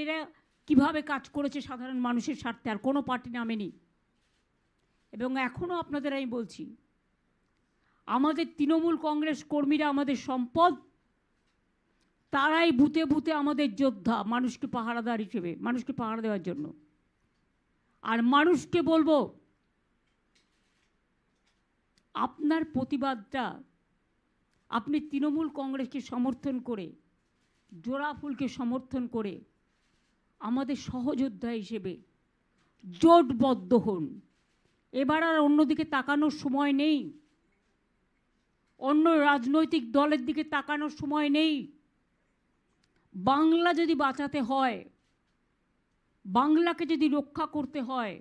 এরা কিভাবে কাজ করেছে সাধারণ মানুষের স্বার্থে, আর কোনো পার্টি নামেনি। এবং এখনও আপনাদের আমি বলছি, আমাদের তৃণমূল কংগ্রেস কর্মীরা আমাদের সম্পদ, তারাই বুথে বুথে আমাদের যোদ্ধা, মানুষকে পাহারাদার হিসেবে, মানুষকে পাহারা দেওয়ার জন্য। আর মানুষকে বলবো, আপনার প্রতিবাদটা আপনি তৃণমূল কংগ্রেসকে সমর্থন করে, জোড়া ফুলকে সমর্থন করে আমাদের সহযোদ্ধা হিসেবে জোটবদ্ধ হন। এবার আর অন্যদিকে তাকানোর সময় নেই, অন্য রাজনৈতিক দলের দিকে তাকানোর সময় নেই। বাংলা যদি বাঁচাতে হয়, বাংলাকে যদি রক্ষা করতে হয়,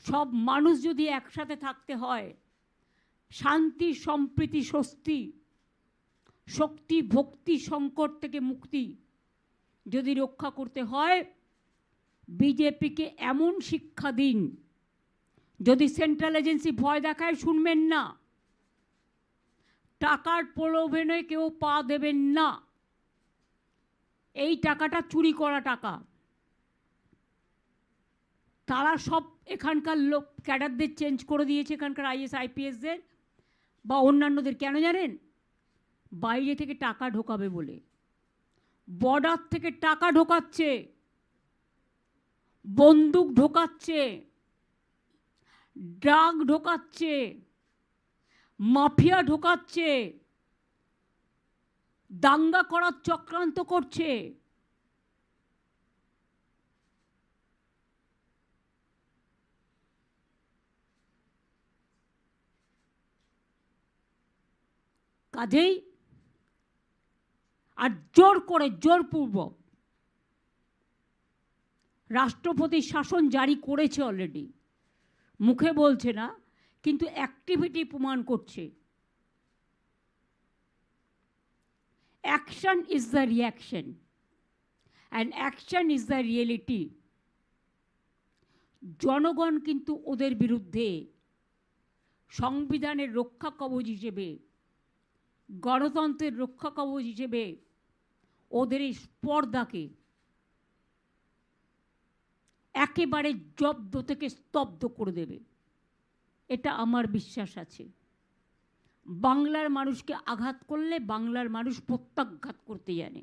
সব মানুষ যদি একসাথে থাকতে হয়, শান্তি সম্প্রীতি স্বস্তি শক্তি ভক্তি সংকট থেকে মুক্তি যদি রক্ষা করতে হয়, বিজেপিকে এমন শিক্ষা দিন, যদি সেন্ট্রাল এজেন্সি ভয় দেখায় শুনবেন না, টাকার প্রলোভনে কেউ পা দেবেন না। এই টাকাটা চুরি করা টাকা। তারা সব এখানকার লোক ক্যাডারদের চেঞ্জ করে দিয়েছে, এখানকার আইএস আইপিএসদের বা অন্যান্যদের। কেন জানেন? বাইরে থেকে টাকা ঢোকাবে বলে। বর্ডার থেকে টাকা ঢোকাচ্ছে, বন্দুক ঢোকাচ্ছে, ড্রাগ ঢোকাচ্ছে, মাফিয়া ঢোকাচ্ছে, দাঙ্গা করার চক্রান্ত করছে। কাজেই আর জোর করে জোরপূর্বক রাষ্ট্রপতি শাসন জারি করেছে অলরেডি, মুখে বলছে না, কিন্তু অ্যাক্টিভিটি প্রমাণ করছে। Action is the reaction and action is the reality. জনগণ কিন্তু ওদের বিরুদ্ধে সংবিধানের রক্ষা কবচ হিসেবে, গণতন্ত্রের রক্ষা কবচ হিসেবে ওদের এই স্পর্ধাকে একেবারে জব্দ থেকে স্তব্ধ করে দেবে, এটা আমার বিশ্বাস আছে। বাংলার মানুষকে আঘাত করলে বাংলার মানুষ প্রত্যাঘাত করতে জানে।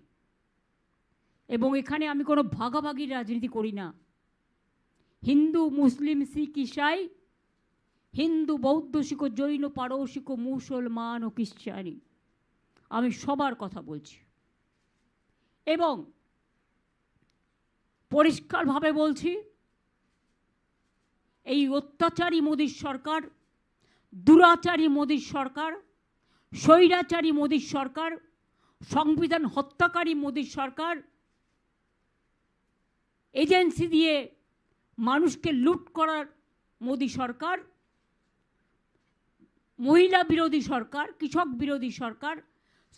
এবং এখানে আমি কোনো ভাগাভাগির রাজনীতি করি না। হিন্দু মুসলিম শিখ ইসাই, হিন্দু বৌদ্ধ শিখ জৈন পারসিক মুসলমান ও খ্রিস্টানি, আমি সবার কথা বলছি। এবং পরিষ্কারভাবে বলছি, এই অত্যাচারী মোদীর সরকার, দুরাচারী মোদীর সরকার, স্বৈরাচারী মোদীর সরকার, সংবিধান হত্যাকারী মোদীর সরকার, এজেন্সি দিয়ে মানুষকে লুট করার মোদী সরকার, মহিলা বিরোধী সরকার, কৃষক বিরোধী সরকার,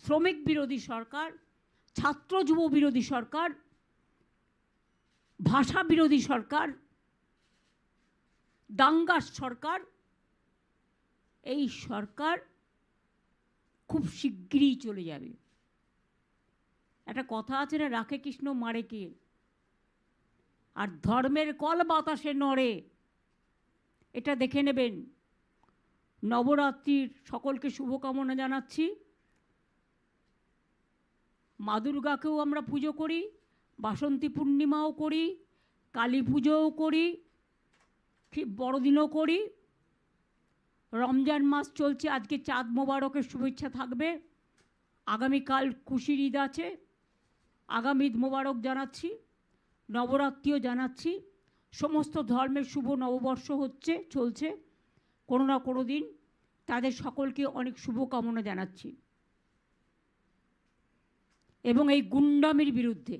শ্রমিক বিরোধী সরকার, ছাত্র যুব বিরোধী সরকার, ভাষা বিরোধী সরকার, দাঙ্গার সরকার, এই সরকার খুব শিগগিরই চলে যাবে। একটা কথা আছে না, রাখে কৃষ্ণ মারে কে, আর ধর্মের কল বাতাসে নড়ে, এটা দেখে নেবেন। নবরাত্রির সকলকে শুভকামনা জানাচ্ছি। মা দুর্গাকেও আমরা পুজো করি, বাসন্তী পূর্ণিমাও করি, কালী পুজোও করি, বড়দিনও করি। রমজান মাস চলছে, আজকে চাঁদ মোবারকের শুভেচ্ছা থাকবে। আগামীকাল খুশির ঈদ আছে, আগামী ঈদ মোবারক জানাচ্ছি, নবরাত্রিও জানাচ্ছি। সমস্ত ধর্মের শুভ নববর্ষ হচ্ছে, চলছে কোনো না কোনো দিন, তাদের সকলকে অনেক শুভকামনা জানাচ্ছি। এবং এই গুন্ডামির বিরুদ্ধে,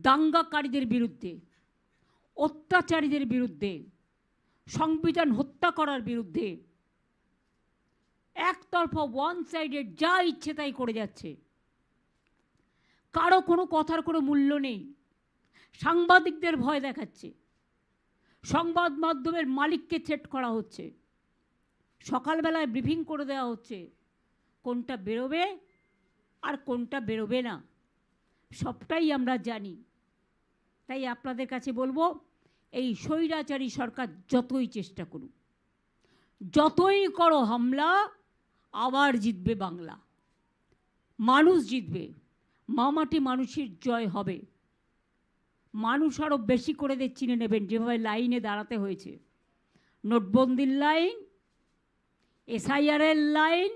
দাঙ্গাকারীদের বিরুদ্ধে, অত্যাচারীদের বিরুদ্ধে, সংবিধান হত্যা করার বিরুদ্ধে, একতরফা ওয়ান সাইডেড যা ইচ্ছে তাই করে যাচ্ছে, কারো কোনো কথার কোনো মূল্য নেই। সাংবাদিকদের ভয় দেখাচ্ছে, সংবাদ মাধ্যমের মালিককে থ্রেট করা হচ্ছে, সকালবেলায় ব্রিফিং করে দেওয়া হচ্ছে কোনটা বেরোবে আর কোনটা বেরোবে না। সবটাই আমরা জানি। তাই আপনাদের কাছে বলবো, এই স্বৈরাচারী সরকার যতই চেষ্টা করুক, যতই করো হামলা, আবার জিতবে বাংলা, মানুষ জিতবে, মামাটি মানুষের জয় হবে। মানুষ আরও বেশি করে চিনে নেবেন, যেভাবে লাইনে দাঁড়াতে হয়েছে। নোটবন্দির লাইন, এসআইআরের লাইন,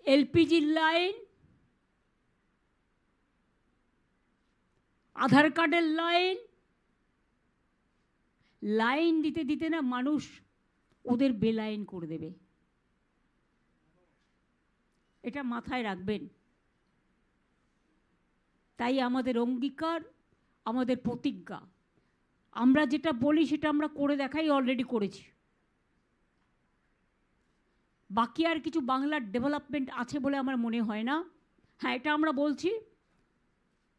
এলপিজির লাইন, আধার কার্ডের লাইন, লাইন দিতে দিতে না মানুষ ওদের বেলাইন করে দেবে। এটা মাথায় রাখবেন। তাই আমাদের অঙ্গীকার, আমাদের প্রতিজ্ঞা, আমরা যেটা বলি সেটা আমরা করে দেখাই, অলরেডি করেছি। বাকি আর কিছু বাংলার ডেভেলপমেন্ট আছে বলে আমার মনে হয় না। হ্যাঁ, এটা আমরা বলছি,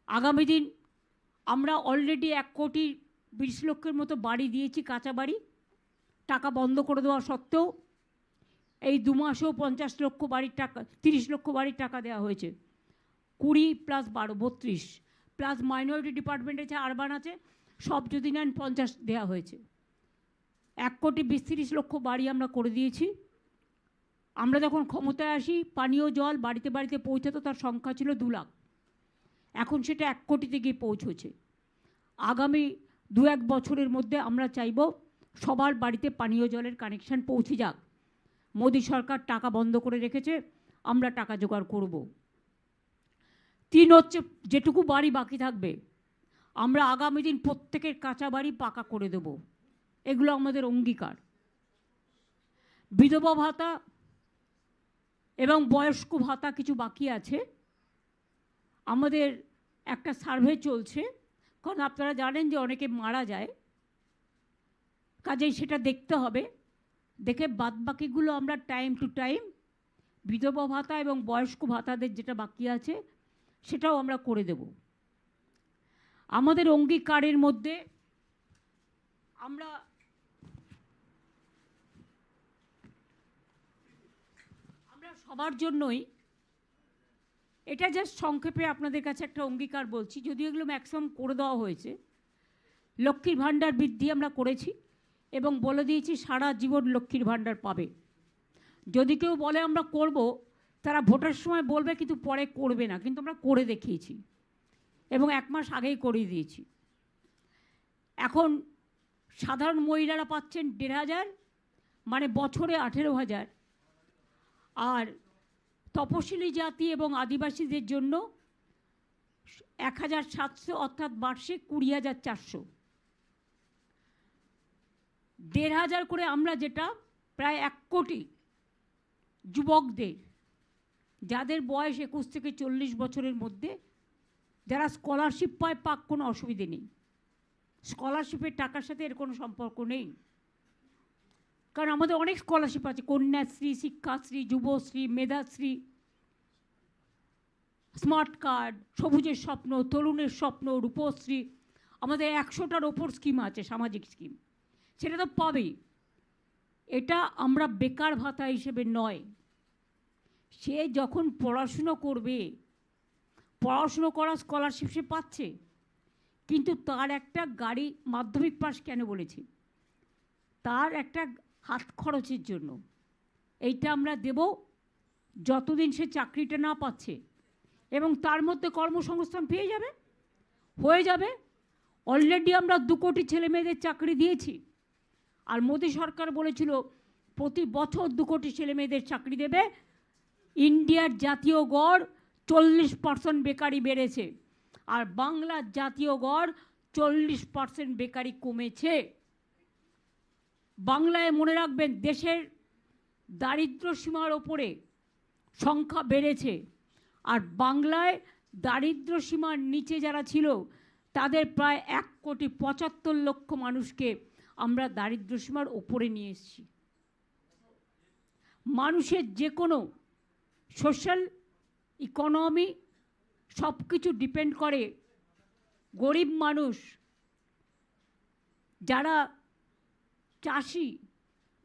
আগামী দিন আমরা অলরেডি 1,20,00,000 মতো বাড়ি দিয়েছি, কাঁচা বাড়ি। টাকা বন্ধ করে দেওয়া সত্ত্বেও এই 2 মাসেও 50 লক্ষ বাড়ির টাকা, 30 লক্ষ বাড়ির টাকা দেওয়া হয়েছে। 20 + 12 32 প্লাস মাইনরিটি ডিপার্টমেন্ট আছে, আরবান আছে, সব যদি নেন 50 দেওয়া হয়েছে। 1,20,30,00,000 বাড়ি আমরা করে দিয়েছি। আমরা যখন ক্ষমতায় আসি, পানীয় জল বাড়িতে বাড়িতে পৌঁছাতো, তার সংখ্যা ছিল 2 লাখ। এখন সেটা 1 কোটিতে গিয়ে পৌঁছেছে। আগামী 2-1 বছরের মধ্যে আমরা চাইব সবার বাড়িতে পানীয় জলের কানেকশন পৌঁছে যাক। মোদী সরকার টাকা বন্ধ করে রেখেছে, আমরা টাকা জোগাড় করব। 3 হচ্ছে, যেটুকু বাড়ি বাকি থাকবে আমরা আগামী দিন প্রত্যেকের কাঁচা বাড়ি পাকা করে দেব। এগুলো আমাদের অঙ্গীকার। বিধবা ভাতা এবং বয়স্ক ভাতা কিছু বাকি আছে। আমাদের একটা সার্ভে চলছে, কারণ আপনারা জানেন যে অনেকে মারা যায়, কাজেই সেটা দেখতে হবে। দেখে বাদবাকিগুলো আমরা টাইম টু টাইম বিধবা ভাতা এবং বয়স্ক ভাতাদের যেটা বাকি আছে সেটাও আমরা করে দেব। আমাদের অঙ্গীকারের মধ্যে আমরা সবার জন্যই, এটা জাস্ট সংক্ষেপে আপনাদের কাছে একটা অঙ্গীকার বলছি, যদিও এগুলো ম্যাক্সিমাম করে দেওয়া হয়েছে। লক্ষ্মীর ভাণ্ডার বৃদ্ধি আমরা করেছি এবং বলে দিয়েছি সারা জীবন লক্ষ্মীর ভাণ্ডার পাবে। যদি কেউ বলে আমরা করব, তারা ভোটের সময় বলবে কিন্তু পরে করবে না, কিন্তু আমরা করে দেখিয়েছি এবং 1 মাস আগেই করিয়ে দিয়েছি। এখন সাধারণ মহিলারা পাচ্ছেন 1,500, মানে বছরে 18,000, আর তপশিলি জাতি এবং আদিবাসীদের জন্য 1,700, অর্থাৎ বার্ষিক 20,400। 1,500 করে আমরা, যেটা প্রায় 1 কোটি যুবকদের, যাদের বয়স 21 থেকে 40 বছরের মধ্যে, যারা স্কলারশিপ পায়, পাক, কোনো অসুবিধে নেই। স্কলারশিপের টাকার সাথে এর কোনো সম্পর্ক নেই, কারণ আমাদের অনেক স্কলারশিপ আছে, কন্যাশ্রী, শিক্ষাশ্রী, যুবশ্রী, মেধাশ্রী, স্মার্ট কার্ড, সবুজের স্বপ্ন, তরুণের স্বপ্ন, রূপশ্রী, আমাদের 100টার ওপর স্কিম আছে, সামাজিক স্কিম, সেটা তো পাবেই। এটা আমরা বেকার ভাতা হিসেবে নয়। সে যখন পড়াশুনো করবে, পড়াশুনো করা স্কলারশিপ সে পাচ্ছে, কিন্তু তার একটা গাড়ি, মাধ্যমিক পাস কেন বলেছি, তার একটা হাত খরচের জন্য এইটা আমরা দেব যতদিন সে চাকরিটা না পাচ্ছে, এবং তার মধ্যে কর্মসংস্থান পেয়ে যাবে, হয়ে যাবে। অলরেডি আমরা 2 কোটি ছেলে মেয়েদের চাকরি দিয়েছি, আর মোদী সরকার বলেছিল প্রতি বছর 2 কোটি ছেলে মেয়েদের চাকরি দেবে। ইন্ডিয়ার জাতীয় গড় 40% বেকারি বেড়েছে, আর বাংলার জাতীয় গড় 40% বেকারি কমেছে। বাংলায় মনে রাখবেন, দেশের দারিদ্র সীমার ওপরে সংখ্যা বেড়েছে, আর বাংলায় দারিদ্র সীমার নিচে যারা ছিল তাদের প্রায় 1,75,00,000 মানুষকে আমরা দারিদ্র সীমার ওপরে নিয়ে এসেছি। মানুষের যে কোনো সোশ্যাল, ইকোনমি সব কিছু ডিপেন্ড করে গরিব মানুষ, যারা চাষি,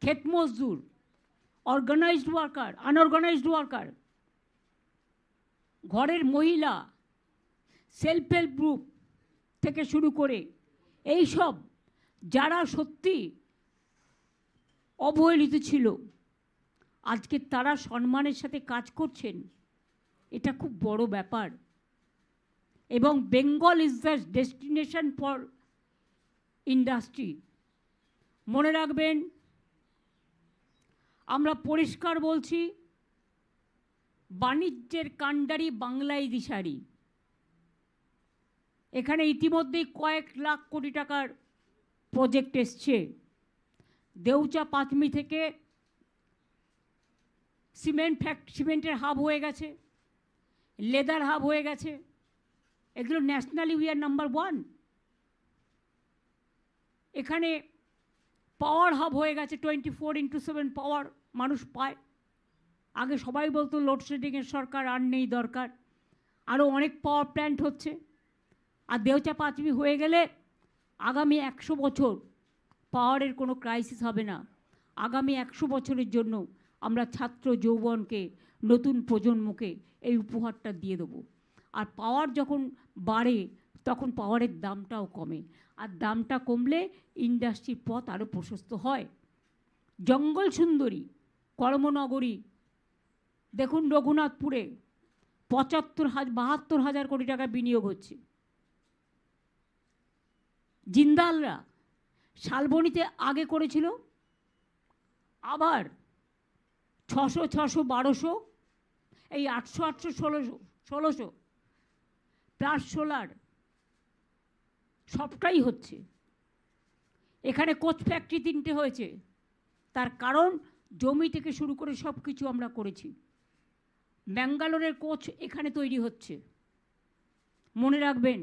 ক্ষেত মজদুর, অর্গানাইজড ওয়ার্কার, আনঅর্গানাইজড ওয়ার্কার, ঘরের মহিলা, সেলফ হেল্প গ্রুপ থেকে শুরু করে এই সব যারা সত্যি অবহেলিত ছিল, আজকে তারা সম্মানের সাথে কাজ করছেন, এটা খুব বড় ব্যাপার। এবং Bengal is the destination for industry. মনে রাখবেন, আমরা পরিষ্কার বলছি, বাণিজ্যের কাণ্ডারি বাংলায় দিশারি। এখানে ইতিমধ্যেই কয়েক লাখ কোটি টাকার প্রজেক্ট এসছে। দেউচা পাঁচমি থেকে সিমেন্টের হাব হয়ে গেছে, লেদার হাব হয়ে গেছে। এগুলো ন্যাশনালি উই আর নাম্বার 1। এখানে পাওয়ার হাব হয়ে গেছে, 24x7 পাওয়ার মানুষ পায়। আগে সবাই বলতো লোডশেডিংয়ের সরকার, আর নেই দরকার। আরও অনেক পাওয়ার প্ল্যান্ট হচ্ছে। আর দেউচা পাঁচমি হয়ে গেলে আগামী 100 বছর পাওয়ারের কোনো ক্রাইসিস হবে না। আগামী 100 বছরের জন্য আমরা ছাত্র যৌবনকে, নতুন প্রজন্মকে এই উপহারটা দিয়ে দেবো। আর পাওয়ার যখন বাড়ে তখন পাওয়ারের দামটাও কমে, আর দামটা কমলে ইন্ডাস্ট্রির পথ আরও প্রশস্ত হয়। জঙ্গল সুন্দরী, কর্মনগরী, দেখুন রঘুনাথপুরে 72,000 কোটি টাকা বিনিয়োগ হচ্ছে। জিন্দালরা শালবনীতে আগে করেছিল, আবার 600, 1200, এই 800, 1600 প্লাস সোলার সবটাই হচ্ছে। এখানে কোচ ফ্যাক্টরি 3টে হয়েছে, তার কারণ জমি থেকে শুরু করে সব কিছু আমরা করেছি। ব্যাঙ্গালোরের কোচ এখানে তৈরি হচ্ছে। মনে রাখবেন,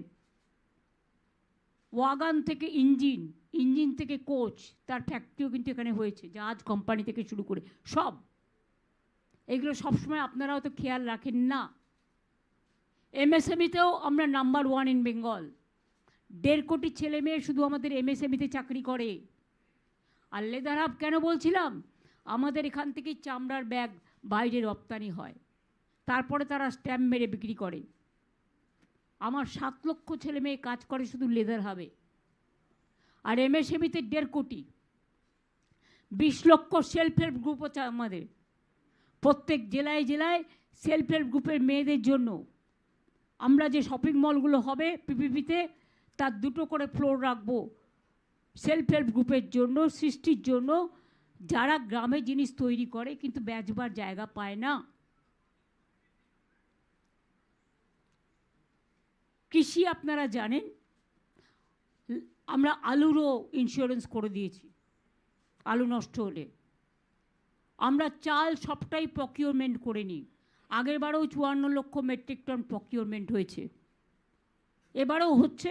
ওয়াগান থেকে ইঞ্জিন থেকে কোচ, তার ফ্যাক্টরিও কিন্তু এখানে হয়েছে। জাহাজ কোম্পানি থেকে শুরু করে সব। এগুলো সবসময় আপনারাও তো খেয়াল রাখেন না। এমএসএমইতেও আমরা নাম্বার 1 ইন বেঙ্গল। 1.5 কোটি ছেলে মেয়ে শুধু আমাদের এমএসএমইতে চাকরি করে। আর লেদার হাব কেন বলছিলাম, আমাদের এখান থেকেই চামড়ার ব্যাগ বাইরে রপ্তানি হয়, তারপরে তারা স্ট্যাম্প মেরে বিক্রি করে। আমার 7 লক্ষ ছেলে মেয়ে কাজ করে শুধু লেদার হাবে। আর এমএসএমইতে 1.5 কোটি, 20 লক্ষ সেলফ হেল্প গ্রুপ আছে আমাদের। প্রত্যেক জেলায় জেলায় সেলফ হেল্প গ্রুপের মেয়েদের জন্য আমরা যে শপিং মলগুলো হবে পিপিপিতে, তার 2টো করে ফ্লোর রাখবো সেলফ হেল্প গ্রুপের জন্য, সৃষ্টির জন্য, যারা গ্রামে জিনিস তৈরি করে কিন্তু বেচবার জায়গা পায় না। কৃষি আপনারা জানেন, আমরা আলুরও ইন্স্যুরেন্স করে দিয়েছি। আলু নষ্ট হলে আমরা চাল সবটাই প্রকিউরমেন্ট করে নিই। আগেরবারেও 54 লক্ষ মেট্রিক টন প্রকিউরমেন্ট হয়েছে, এবারেও হচ্ছে,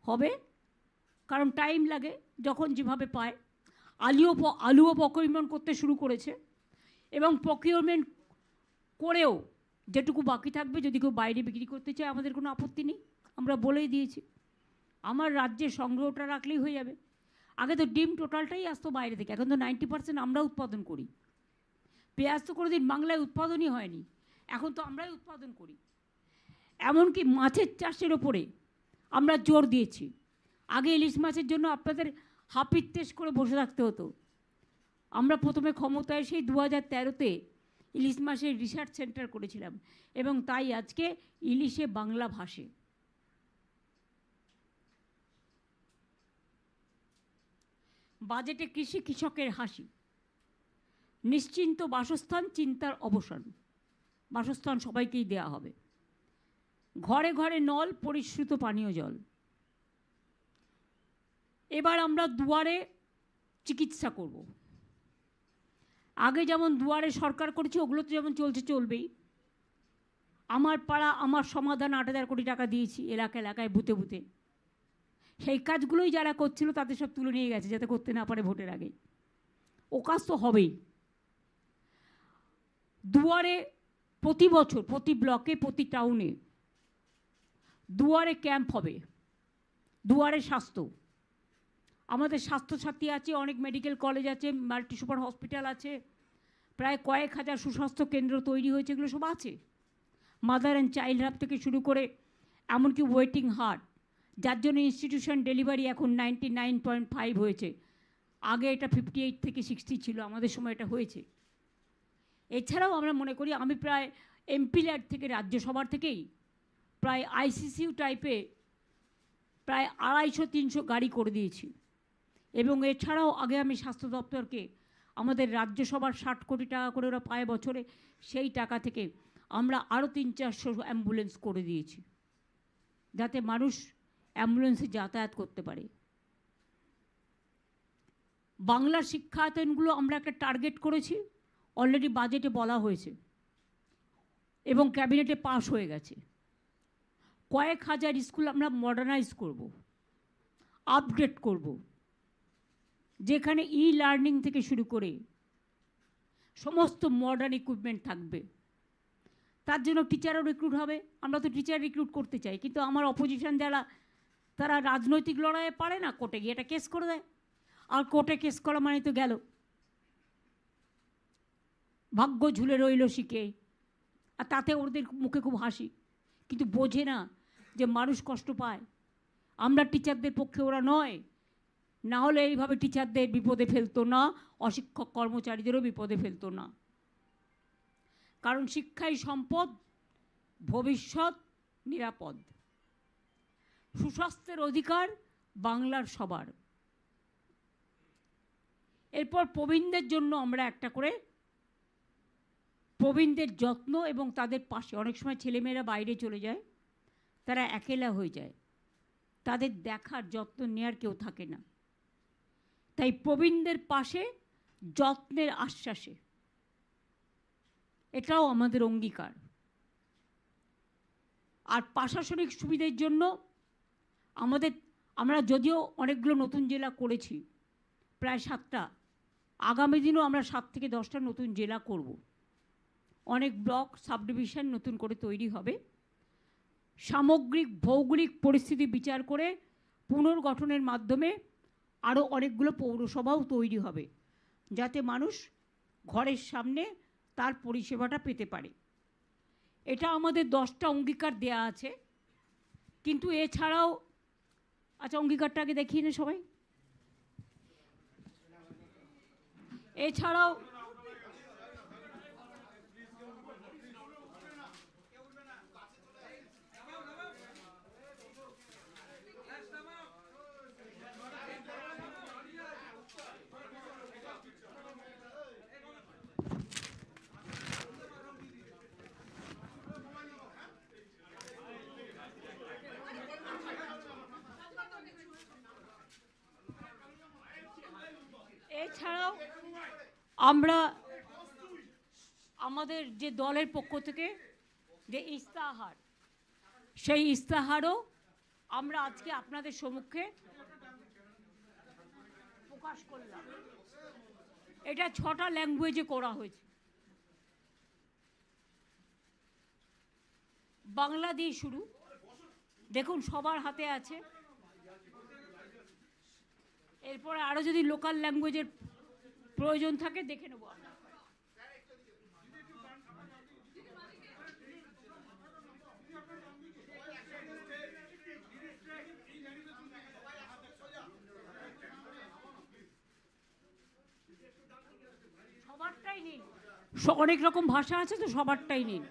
হবে, কারণ টাইম লাগে, যখন যেভাবে পায়। আলুও প্রকিউরমেন্ট করতে শুরু করেছে, এবং প্রকিউরমেন্ট করেও যেটুকু বাকি থাকবে, যদি কেউ বাইরে বিক্রি করতে চায় আমাদের কোনো আপত্তি নেই, আমরা বলেই দিয়েছি। আমার রাজ্যে সংগ্রহটা রাখলেই হয়ে যাবে। আগে তো ডিম টোটালটাই আসতো বাইরে থেকে, এখন তো 90% আমরা উৎপাদন করি। পেঁয়াজ তো কোনোদিন বাংলায় উৎপাদনই হয়নি, এখন তো আমরাই উৎপাদন করি। এমনকি মাছের চাষের ওপরে আমরা জোর দিয়েছি। আগে ইলিশ মাছের জন্য আপনাদের হাপিত্তেশ করে বসে থাকতে হতো। আমরা প্রথমে ক্ষমতায় সেই 2013-তে ইলিশ মাছের রিসার্চ সেন্টার করেছিলাম, এবং তাই আজকে ইলিশে বাংলা ভাষে। বাজেটে কৃষি কৃষকের হাসি, নিশ্চিন্ত বাসস্থান, চিন্তার অবসান। বাসস্থান সবাইকেই দেয়া হবে। ঘরে ঘরে নল, পরিশ্রুত পানীয় জল। এবার আমরা দুয়ারে চিকিৎসা করব। আগে যেমন দুয়ারে সরকার করেছে, ওগুলো তো যেমন চলছে চলবেই। আমার পাড়া আমার সমাধান 8,000 কোটি টাকা দিয়েছি এলাকায় বুথে বুথে। সেই কাজগুলোই যারা করছিল তাদের সব তুলে নিয়ে গেছে, যাতে করতে না পারে ভোটের আগে। ও কাজ তো হবেই। দুয়ারে প্রতি বছর, প্রতি ব্লকে, প্রতি টাউনে দুয়ারে ক্যাম্প হবে। দুয়ারে স্বাস্থ্য, আমাদের স্বাস্থ্যসাথী আছে, অনেক মেডিকেল কলেজ আছে, মাল্টি সুপার হসপিটাল আছে, প্রায় কয়েক হাজার সুস্বাস্থ্য কেন্দ্র তৈরি হয়েছে, এগুলো সব আছে। মাদার অ্যান্ড চাইল্ড হেল্প থেকে শুরু করে এমনকি ওয়েটিং হার্ট, যার জন্য ইনস্টিটিউশন ডেলিভারি এখন 99.5 হয়েছে। আগে এটা 58 থেকে 60 ছিল, আমাদের সময় এটা হয়েছে। এছাড়াও আমরা মনে করি, আমি প্রায় এমপি ল্যাড থেকে রাজ্যসভার থেকেই প্রায় আইসিসিউ টাইপে প্রায় 250-300 গাড়ি করে দিয়েছি। এবং এছাড়াও আগে আমি স্বাস্থ্য দপ্তরকে আমাদের রাজ্যসভার 60 কোটি টাকা করে ওরা পায় বছরে, সেই টাকা থেকে আমরা আরও 300-400 অ্যাম্বুলেন্স করে দিয়েছি, যাতে মানুষ অ্যাম্বুলেন্সে যাতায়াত করতে পারে। বাংলার শিক্ষায়তনগুলো আমরা একটা টার্গেট করেছি, অলরেডি বাজেটে বলা হয়েছে এবং ক্যাবিনেটে পাস হয়ে গেছে। কয়েক হাজার স্কুল আমরা মডার্নাইজ করব, আপগ্রেড করব, যেখানে লার্নিং থেকে শুরু করে সমস্ত মডার্ন ইকুইপমেন্ট থাকবে। তার জন্য টিচারও রিক্রুট হবে। আমরা তো টিচার রিক্রুট করতে চাই, কিন্তু আমার অপোজিশন যারা, তারা রাজনৈতিক লড়াইয়ে পারে না, কোর্টে গিয়ে এটা কেস করে দেয়। আর কোর্টে কেস করা মানে তো গেল, ভাগ্য ঝুলে রইল শিখে। আর তাতে ওদের মুখে খুব হাসি, কিন্তু বোঝে না যে মানুষ কষ্ট পায়। আমরা টিচারদের পক্ষে ওরা নয়, না হলে এইভাবে টিচারদের বিপদে ফেলতো না, অশিক্ষক কর্মচারীদেরও বিপদে ফেলতো না। কারণ শিক্ষাই সম্পদ, ভবিষ্যৎ নিরাপদ। সুস্বাস্থ্যের অধিকার বাংলার সবার। এরপর প্রবীণদের জন্য আমরা একটা করে প্রবীণদের যত্ন এবং তাদের পাশে, অনেক সময় ছেলেমেয়েরা বাইরে চলে যায়, তারা একেলা হয়ে যায়, তাদের দেখার যত্ন নেওয়ার কেউ থাকে না। তাই প্রবীণদের পাশে যত্নের আশ্বাসে, এটাও আমাদের অঙ্গীকার। আর প্রশাসনিক সুবিধার জন্য আমরা যদিও অনেকগুলো নতুন জেলা করেছি, প্রায় 7টা, আগামী দিনও আমরা 7 থেকে 10টা নতুন জেলা করব। অনেক ব্লক সাব ডিভিশন নতুন করে তৈরি হবে। সামগ্রিক ভৌগোলিক পরিস্থিতি বিচার করে পুনর্গঠনের মাধ্যমে আরও অনেকগুলো পৌরসভাও তৈরি হবে, যাতে মানুষ ঘরের সামনে তার পরিষেবাটা পেতে পারে। এটা আমাদের 10টা অঙ্গীকার দেয়া আছে। কিন্তু এছাড়াও, আচ্ছা অঙ্গীকারটা আগে দেখিয়ে নে সবাই। এছাড়াও আমরা আমাদের যে দলের পক্ষ থেকে যে ইস্তাহার, সেই ইস্তাহারও আমরা আজকে আপনাদের সম্মুখে প্রকাশ করলাম। এটা 6টা ল্যাঙ্গুয়েজে করা হয়েছে। বাংলা দিয়ে শুরু, দেখুন সবার হাতে আছে। এরপরে আরও যদি লোকাল ল্যাঙ্গুয়েজের প্রয়োজন থাকে দেখে নেব আমরা। সবারটাই নিন, অনেক রকম ভাষা আছে তো, সবারটাই নিন।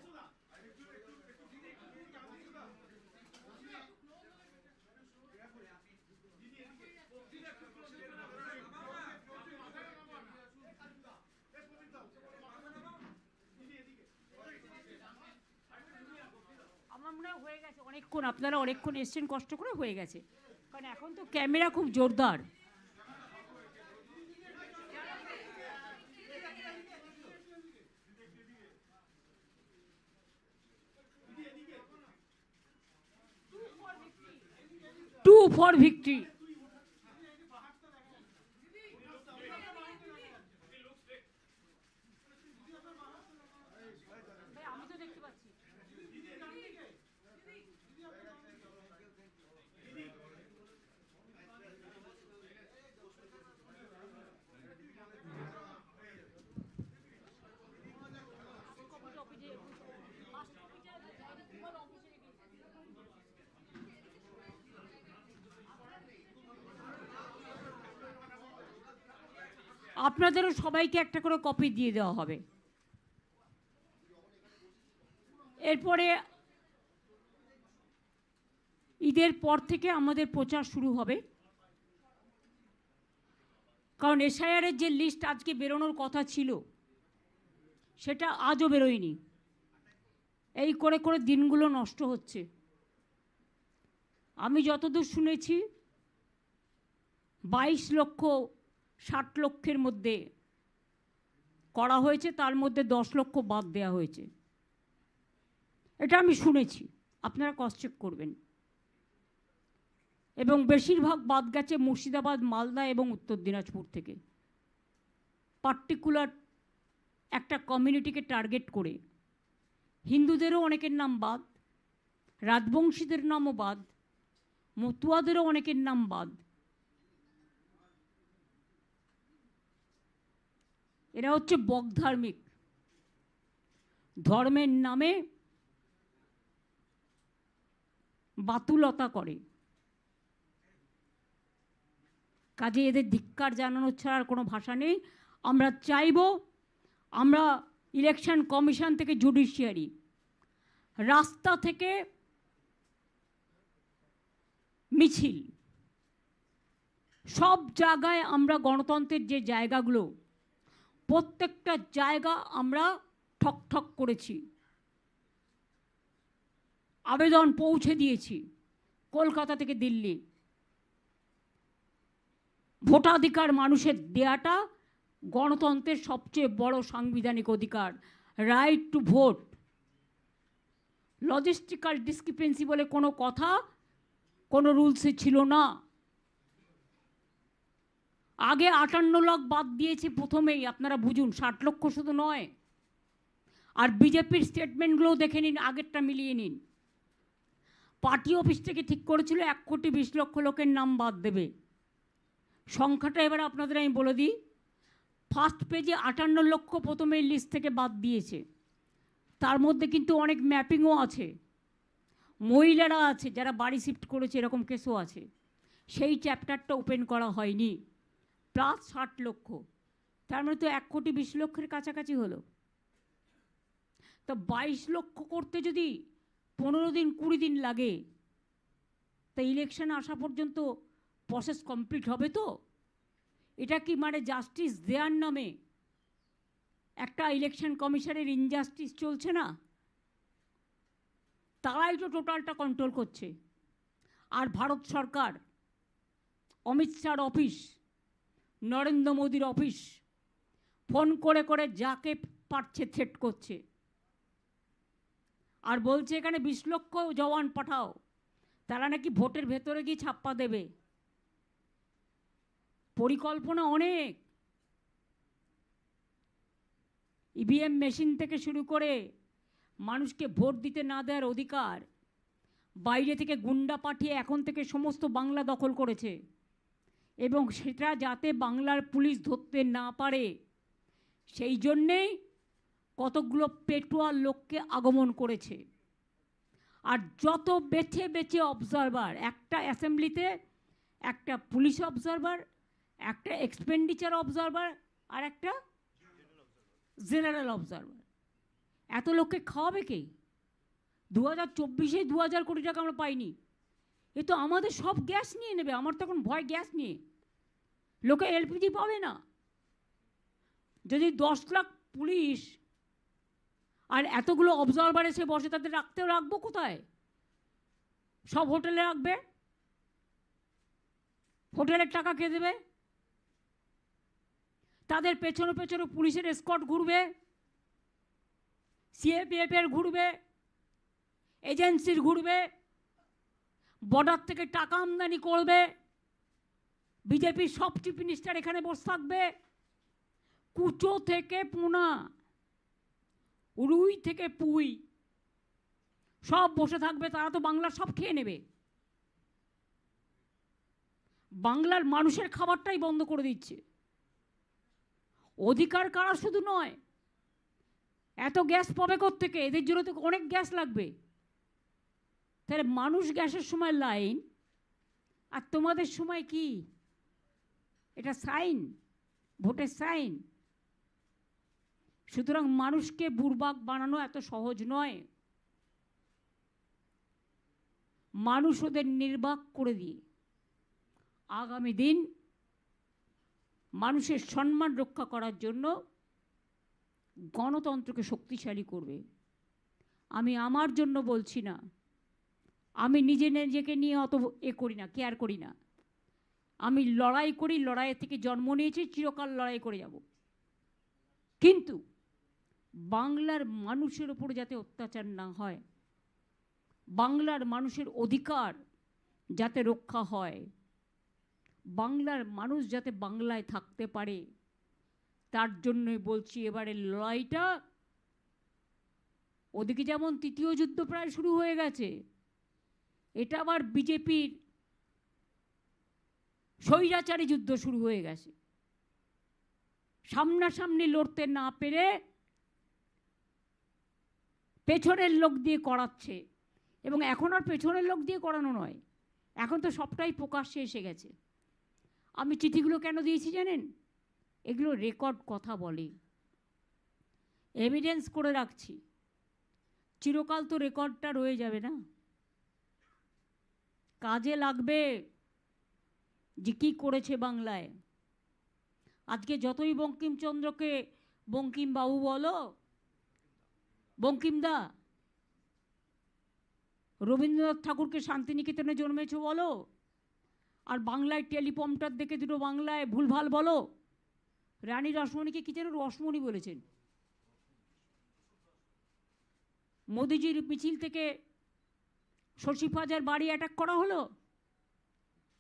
আমার মনে হয় হয়ে গেছে অনেকক্ষণ, আপনারা অনেকক্ষণ এসছেন কষ্ট করে, হয়ে গেছে। কারণ এখন তো ক্যামেরা খুব জোরদার। Two for victory. আমি তো দেখতে পাচ্ছি। আপনাদেরও সবাইকে একটা করে কপি দিয়ে দেওয়া হবে। এরপরে ঈদের পর থেকে আমাদের প্রচার শুরু হবে, কারণ এসআইআরের যে লিস্ট আজকে বেরোনোর কথা ছিল সেটা আজও বেরোয়নি। এই করে করে দিনগুলো নষ্ট হচ্ছে। আমি যতদূর শুনেছি 22,60,00,000 মধ্যে করা হয়েছে, তার মধ্যে 10 লক্ষ বাদ দেওয়া হয়েছে। এটা আমি শুনেছি, আপনারা ক্রস চেক করবেন। এবং বেশিরভাগ বাদ গেছে মুর্শিদাবাদ, মালদা এবং উত্তর দিনাজপুর থেকে, পার্টিকুলার একটা কমিউনিটিকে টার্গেট করে। হিন্দুদেরও অনেকের নাম বাদ, রাজবংশীদের নামও বাদ, মতুয়াদেরও অনেকের নাম বাদ। এরা হচ্ছে বকধার্মিক, ধর্মের নামে বাতুলতা করে। কাজে এদের ধিক্কার জানানো ছাড়া আর কোনো ভাষা নেই। আমরা চাইব আমরা ইলেকশন কমিশন থেকে জুডিশিয়ারি, রাস্তা থেকে মিছিল, সব জায়গায় আমরা গণতন্ত্রের যে জায়গাগুলো, প্রত্যেকটা জায়গা আমরা ঠক ঠক করেছি, আবেদন পৌঁছে দিয়েছি কলকাতা থেকে দিল্লি। ভোটাধিকার মানুষের দেয়াটা গণতন্ত্রের সবচেয়ে বড় সাংবিধানিক অধিকার, right to vote. Logistical discrepancy বলে কোনো কথা কোনো রুলসে ছিল না। আগে 58 লাখ বাদ দিয়েছে প্রথমেই, আপনারা বুঝুন, 60 লক্ষ শুধু নয়। আর বিজেপির স্টেটমেন্টগুলোও দেখে নিন, আগেরটা মিলিয়ে নিন। পার্টি অফিস থেকে ঠিক করেছিল 1,20,00,000 লোকের নাম বাদ দেবে। সংখ্যাটা এবার আপনাদের আমি বলে দিই। ফার্স্ট পেজে 58 লক্ষ প্রথমে লিস্ট থেকে বাদ দিয়েছে, তার মধ্যে কিন্তু অনেক ম্যাপিংও আছে, মহিলারা আছে যারা বাড়ি শিফট করেছে, এরকম কেসও আছে। সেই চ্যাপ্টারটা ওপেন করা হয়নি। প্লাস 60 লক্ষ, তার মানে তো 1,20,00,000 কাছাকাছি হলো। তো 22 লক্ষ করতে যদি 15 দিন 20 দিন লাগে, তা ইলেকশন আসা পর্যন্ত প্রসেস কমপ্লিট হবে তো? এটা কি মানে জাস্টিস দেওয়ার নামে একটা ইলেকশন কমিশনের ইনজাস্টিস চলছে না? তারাই তো টোটালটা কন্ট্রোল করছে। আর ভারত সরকার, অমিত শাহর অফিস, নরেন্দ্র মোদীর অফিস ফোন করে করে যাকে পারছে থ্রেট করছে, আর বলছে এখানে 20 লক্ষ জওয়ান পাঠাও, তারা নাকি ভোটের ভেতরে গিয়ে ছাপ্পা দেবে। পরিকল্পনা অনেক। ইভিএম মেশিন থেকে শুরু করে মানুষকে ভোট দিতে না দেওয়ার অধিকার, বাইরে থেকে গুন্ডা পাঠিয়ে এখন থেকে সমস্ত বাংলা দখল করেছে, এবং সেটা যাতে বাংলার পুলিশ ধরতে না পারে সেই জন্যেই কতগুলো পেটুয়া লোককে আগমন করেছে। আর যত বেছে বেছে অবজারভার, একটা অ্যাসেম্বলিতে একটা পুলিশ অবজারভার, একটা এক্সপেন্ডিচার অবজারভার, আর একটা জেনারেল অবজারভার, এত লোককে খাওয়াবে কে? 2024-এ 2,000 কোটি টাকা আমরা পাইনি। এ তো আমাদের সব গ্যাস নিয়ে নেবে। আমার তখন ভয় গ্যাস নিয়ে, লোকে এলপিজি পাবে না। যদি 10 লাখ পুলিশ আর এতগুলো অবজারভার এসে বসে, তাদের রাখবো কোথায়? সব হোটেলে রাখবে, হোটেলের টাকা কে দেবে? তাদের পেছনে পেছনে পুলিশের এসকর্ট ঘুরবে, সিএপিএফের ঘুরবে, এজেন্সির ঘুরবে, বর্ডার থেকে টাকা আমদানি করবে। বিজেপির সব চিফ মিনিস্টার এখানে বসে থাকবে, কুচো থেকে পোনা, রুই থেকে পুই, সব বসে থাকবে। তারা তো বাংলার সব খেয়ে নেবে। বাংলার মানুষের খাবারটাই বন্ধ করে দিচ্ছে। অধিকার কারা শুধু নয়, এত গ্যাস পাবে কোত্থেকে? এদের জন্য তো অনেক গ্যাস লাগবে। তাহলে মানুষ গ্যাসের সময় লাইন, আর তোমাদের সময় কি? এটা সাইন। ভোটের সাইন। সুতরাং মানুষকে বুড়বাক বানানো এত সহজ নয়। মানুষ ওদের নির্বাক করে দিয়ে আগামী দিন মানুষের সম্মান রক্ষা করার জন্য গণতন্ত্রকে শক্তিশালী করবে। আমি আমার জন্য বলছি না, আমি নিজেকে নিয়ে অত করি না, কেয়ার করি না। আমি লড়াই করি, লড়াইয়ের থেকে জন্ম নিয়েছি, চিরকাল লড়াই করে যাব। কিন্তু বাংলার মানুষের উপর যাতে অত্যাচার না হয়, বাংলার মানুষের অধিকার যাতে রক্ষা হয়, বাংলার মানুষ যাতে বাংলায় থাকতে পারে, তার জন্যই বলছি এবারের লড়াইটা। ওদিকে যেমন তৃতীয় যুদ্ধ প্রায় শুরু হয়ে গেছে, এটা আবার বিজেপির স্বৈরাচারী যুদ্ধ শুরু হয়ে গেছে। সামনাসামনি লড়তে না পেরে পেছনের লোক দিয়ে করাচ্ছে। এবং এখন আর পেছনের লোক দিয়ে করানো নয়, এখন তো সবটাই প্রকাশ্যে এসে গেছে। আমি চিঠিগুলো কেন দিয়েছি জানেন? এগুলো রেকর্ড কথা বলে, এভিডেন্স করে রাখছি। চিরকাল তো রেকর্ডটা রয়ে যাবে না, কাজে লাগবে যে কী করেছে বাংলায়। আজকে যতই বঙ্কিমচন্দ্রকে বঙ্কিমবাবু বলো, বঙ্কিমদা, রবীন্দ্রনাথ ঠাকুরকে শান্তিনিকেতনে জন্মেছো বলো, আর বাংলায় টেলিপম্পটার দেখে দুটো বাংলায় ভুলভাল বলো। রানী রসমণিকে কি যেন রসমণি বলেছেন। মোদিজির মিছিল থেকে শশী পাজার বাড়ি অ্যাটাক করা হলো,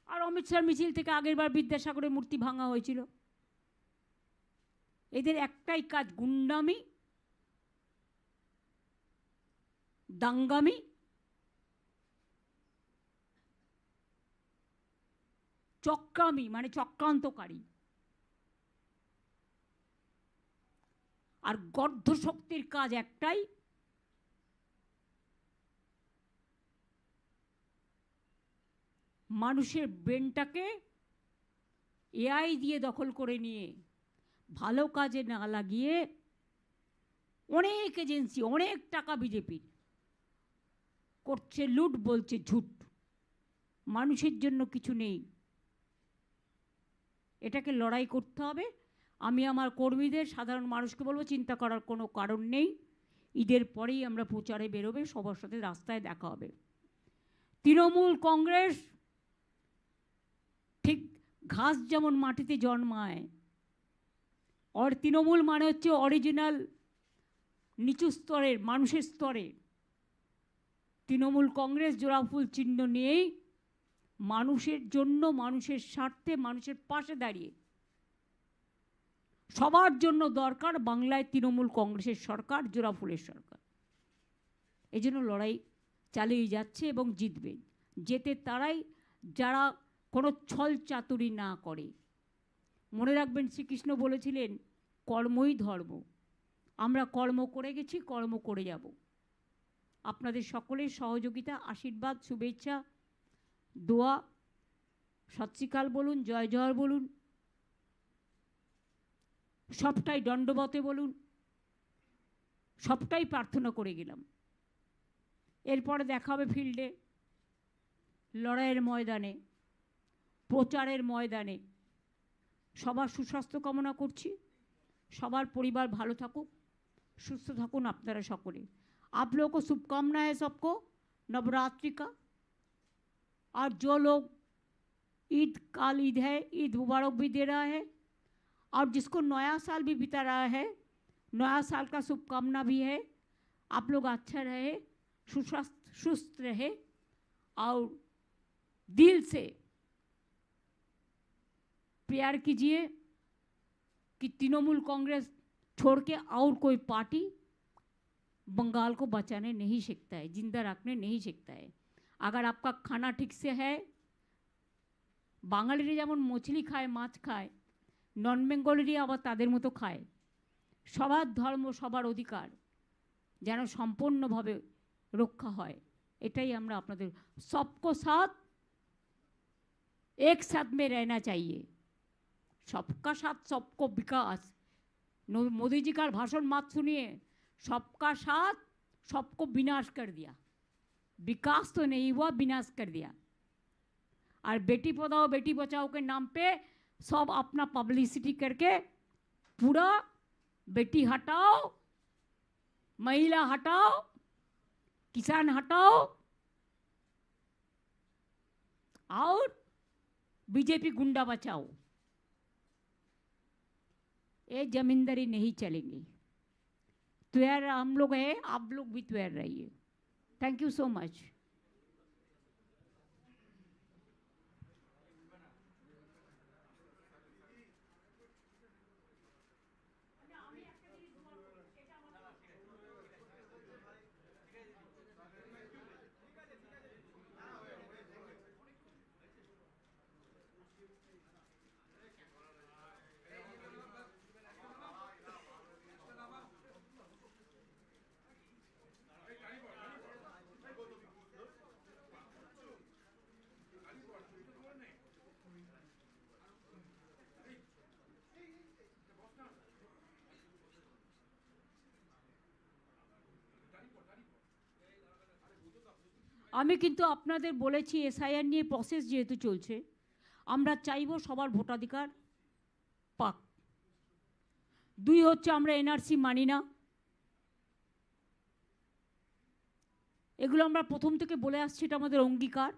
আর অমিত শাহর মিছিল থেকে আগেরবার বিদ্যাসাগরের মূর্তি ভাঙা হয়েছিল। এদের একটাই কাজ, গুন্ডামি, দাঙ্গামি, চক্রামি, মানে চক্রান্তকারী। আর গর্ধ শক্তির কাজ একটাই, মানুষের ব্রেনটাকে এআই দিয়ে দখল করে নিয়ে ভালো কাজে না লাগিয়ে অনেক এজেন্সি, অনেক টাকা বিজেপির করছে লুট, বলছে ঝুট, মানুষের জন্য কিছু নেই। এটাকে লড়াই করতে হবে। আমি আমার কর্মীদের, সাধারণ মানুষকে বলবো, চিন্তা করার কোনো কারণ নেই। ঈদের পরেই আমরা প্রচারে বেরোবে, সবার সাথে রাস্তায় দেখা হবে। তৃণমূল কংগ্রেস ঠিক ঘাস যেমন মাটিতে জন্মায়, আর তৃণমূল মানে হচ্ছে অরিজিনাল নিচু স্তরের মানুষের স্তরে। তৃণমূল কংগ্রেস জোড়াফুল চিহ্ন নিয়েই মানুষের জন্য, মানুষের স্বার্থে, মানুষের পাশে দাঁড়িয়ে সবার জন্য দরকার বাংলায় তৃণমূল কংগ্রেসের সরকার, জোড়াফুলের সরকার। এই জন্য লড়াই চালিয়ে যাচ্ছে এবং জিতবে। যেতে তারাই যারা কোনো ছল চাতুরি না করে। মনে রাখবেন, শ্রীকৃষ্ণ বলেছিলেন কর্মই ধর্ম। আমরা কর্ম করে গেছি, কর্ম করে যাব। আপনাদের সকলের সহযোগিতা, আশীর্বাদ, শুভেচ্ছা, দোয়া, সৎ শ্রীকাল বলুন, জয় জয় বলুন, সবটাই দণ্ডবতে বলুন, সবটাই প্রার্থনা করে গেলাম। এরপরে দেখা হবে ফিল্ডে, লড়াইয়ের ময়দানে, প্রচারের ময়দানে। সবার সুস্বাস্থ্য কামনা করছি, সবার পরিবার ভালো থাকুক, সুস্থ থাকুন আপনারা সকলে। आप लोगों को शुभकामना है सबको नवरात्रि का। और जो लोग ईद, काल ईद है, ईद मुबारक भी दे रहा है, और जिसको नया साल भी बिता रहा है, नया साल का शुभकामना भी है। आप लोग अच्छा रहे, सुस्त रहे, और दिल से प्यार कीजिए कि तृणमूल कांग्रेस छोड़ के और कोई पार्टी बंगाल को बचाने नहीं सकता है, जिंदा रखने नहीं सकता है। अगर आपका खाना ठीक से है, বাঙালিরা যেমন মছলি খায়, মাছ খায়, নন বেঙ্গলিরা আবার তাদের মতো খায়। সবার ধর্ম, সবার অধিকার যেন সম্পূর্ণভাবে রক্ষা হয়, এটাই আমরা আপনাদের। सबको साथ एक साथ में रहना चाहिए, सबका साथ सबको विकास, मोदी जी का भाषण मत सुनिए, सबका साथ सबको विनाश कर दिया, विकास तो नहीं हुआ, विनाश कर दिया। और बेटी पढ़ाओ बेटी बचाओ के नाम पे सब अपना पब्लिसिटी करके पूरा बेटी हटाओ, महिला हटाओ, किसान हटाओ और बीजेपी गुंडा बचाओ। ये जमींदारी नहीं चलेंगी। तैयार हम लोग हैं, आप लोग भी तैयार रहिए। Thank you so much. আমি কিন্তু আপনাদের বলেছি এসআইআর নিয়ে প্রসেস যেহেতু চলছে, আমরা চাইব সবার ভোটাধিকার পাক। 2 হচ্ছে আমরা এনআরসি মানি না, এগুলো আমরা প্রথম থেকে বলে আসছি, এটা আমাদের অঙ্গীকার।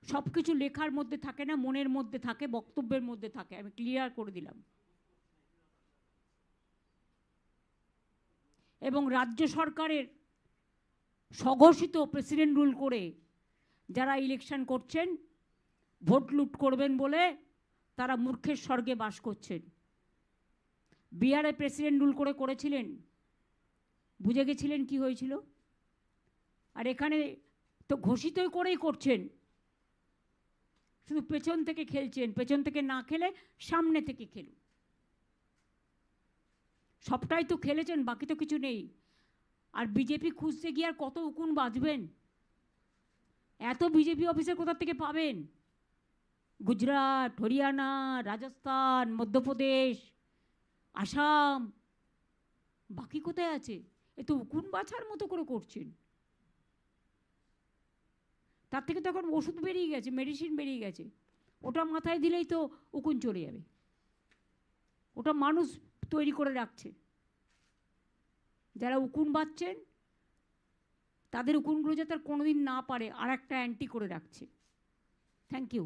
সব কিছু লেখার মধ্যে থাকে না, মনের মধ্যে থাকে, বক্তব্যের মধ্যে থাকে, আমি ক্লিয়ার করে দিলাম। এবং রাজ্য সরকারের স্বঘোষিত প্রেসিডেন্ট রুল করে যারা ইলেকশন করছেন, ভোট লুট করবেন বলে তারা মূর্খের স্বর্গে বাস করছেন। বিহারে প্রেসিডেন্ট রুল করে করেছিলেন, বুঝে গেছিলেন কি হয়েছিল। আর এখানে তো ঘোষিতই করেই করছেন, শুধু পেছন থেকে খেলছেন। পেছন থেকে না খেলে সামনে থেকে খেলুন। সবটাই তো খেলেছেন, বাকি তো কিছু নেই। আর বিজেপি খুঁজতে গিয়ে আর কত উকুন বাজবেন? এত বিজেপি অফিসার কোথা থেকে পাবেন? গুজরাট, হরিয়ানা, রাজস্থান, মধ্যপ্রদেশ, আসাম, বাকি কোথায় আছে? এ তো উকুন বাছার মতো করে করছেন। তার থেকে তো এখন ওষুধ বেরিয়ে গেছে, মেডিসিন বেরিয়ে গেছে, ওটা মাথায় দিলেই তো উকুন চলে যাবে। ওটা মানুষ তৈরি করে রাখছে। যারা উকুন বাঁচছেন তাদের উকুনগুলো যাতে আর কোনোদিন না পারে, আর একটা অ্যান্টি করে রাখছে। Thank you.